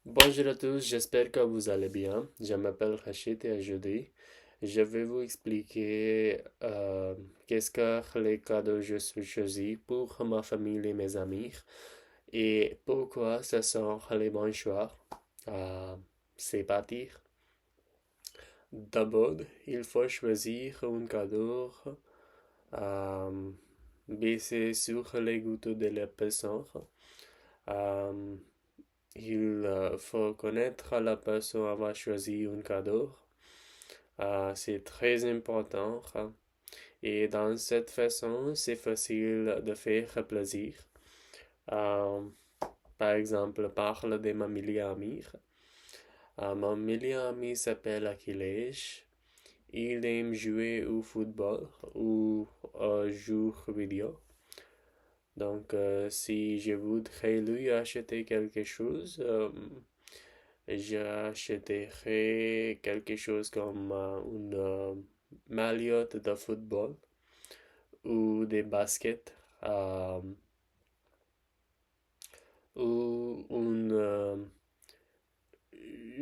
Bonjour à tous, j'espère que vous allez bien. Je m'appelle Rachid et aujourd'hui, je vais vous expliquer qu'est-ce que les cadeaux je suis choisi pour ma famille et mes amis et pourquoi ce sont les bons choix. Euh, c'est partir. D'abord, il faut choisir un cadeau euh, basé sur les goûts de la personne. Euh, il faut connaître la personne avant de choisir un cadeau. C'est très important. Et dans cette façon, c'est facile de faire plaisir. Euh, Par exemple, parle de ma meilleure amie. Mon meilleur ami s'appelle Achilles. Il aime jouer au football ou aux jeux vidéo. Donc, si je voudrais lui acheter quelque chose, j'achèterais quelque chose comme une maillot de football ou des baskets ou un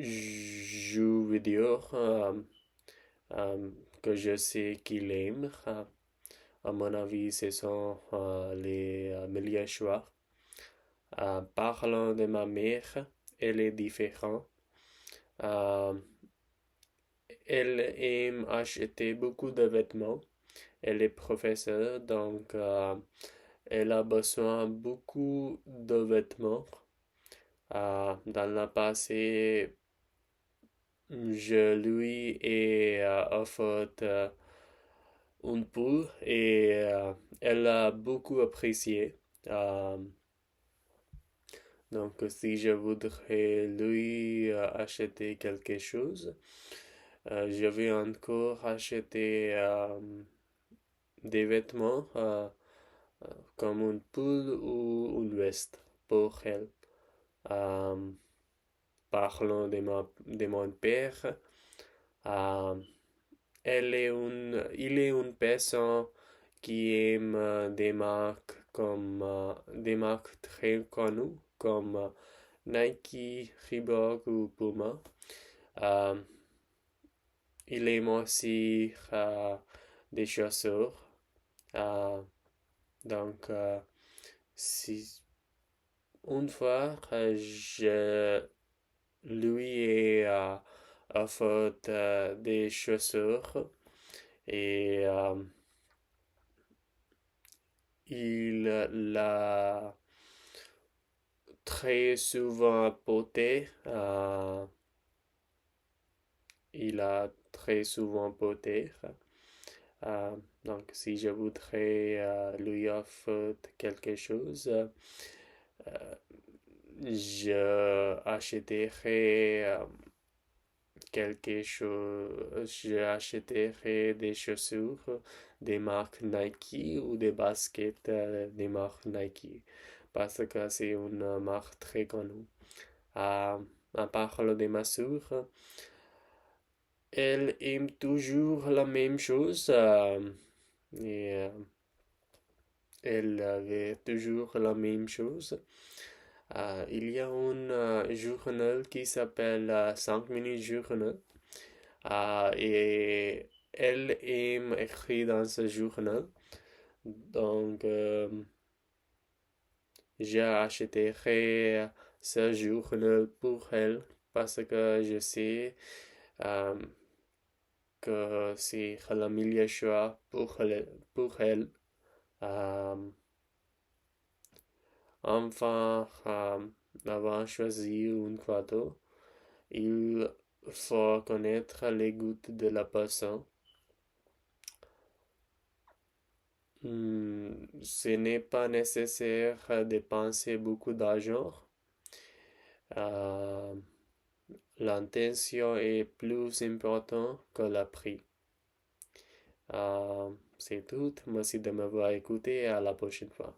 jeu vidéo que je sais qu'il aime. À mon avis, ce sont les meilleurs choix. Parlant de ma mère, elle est différente. Euh, Elle aime acheter beaucoup de vêtements. Elle est professeure, donc elle a besoin beaucoup de vêtements. Dans le passé, je lui ai offert une poule et elle a beaucoup apprécié. Euh, donc, si je voudrais lui acheter quelque chose, je vais encore acheter des vêtements comme une poule ou une veste pour elle. Euh, Parlons de mon père. Euh, il est une personne qui aime des marques très connues comme Nike, Reebok ou Puma. Euh, il aime aussi des chaussures. Euh, donc, si une fois, je lui ai offert des chaussures et il l'a très souvent porté. Il a très souvent porté. Euh, donc, si je voudrais lui offrir quelque chose, je achèterai quelque chose, je achèterai des chaussures des marques Nike ou des baskets des marques Nike parce que c'est une marque très connue. À part de ma soeur, elle aime toujours la même chose et elle avait toujours la même chose. Il y a un journal qui s'appelle 5 minutes journal et elle aime écrire dans ce journal. Donc, j'achèterai ce journal pour elle parce que je sais euh, que c'est le meilleur choix pour elle. Euh, Enfin, avant de choisir un cadeau, il faut connaître les goûts de la personne. Ce n'est pas nécessaire de dépenser beaucoup d'argent. Euh, L'intention est plus importante que le prix. C'est tout. Merci de m'avoir écouté et à la prochaine fois.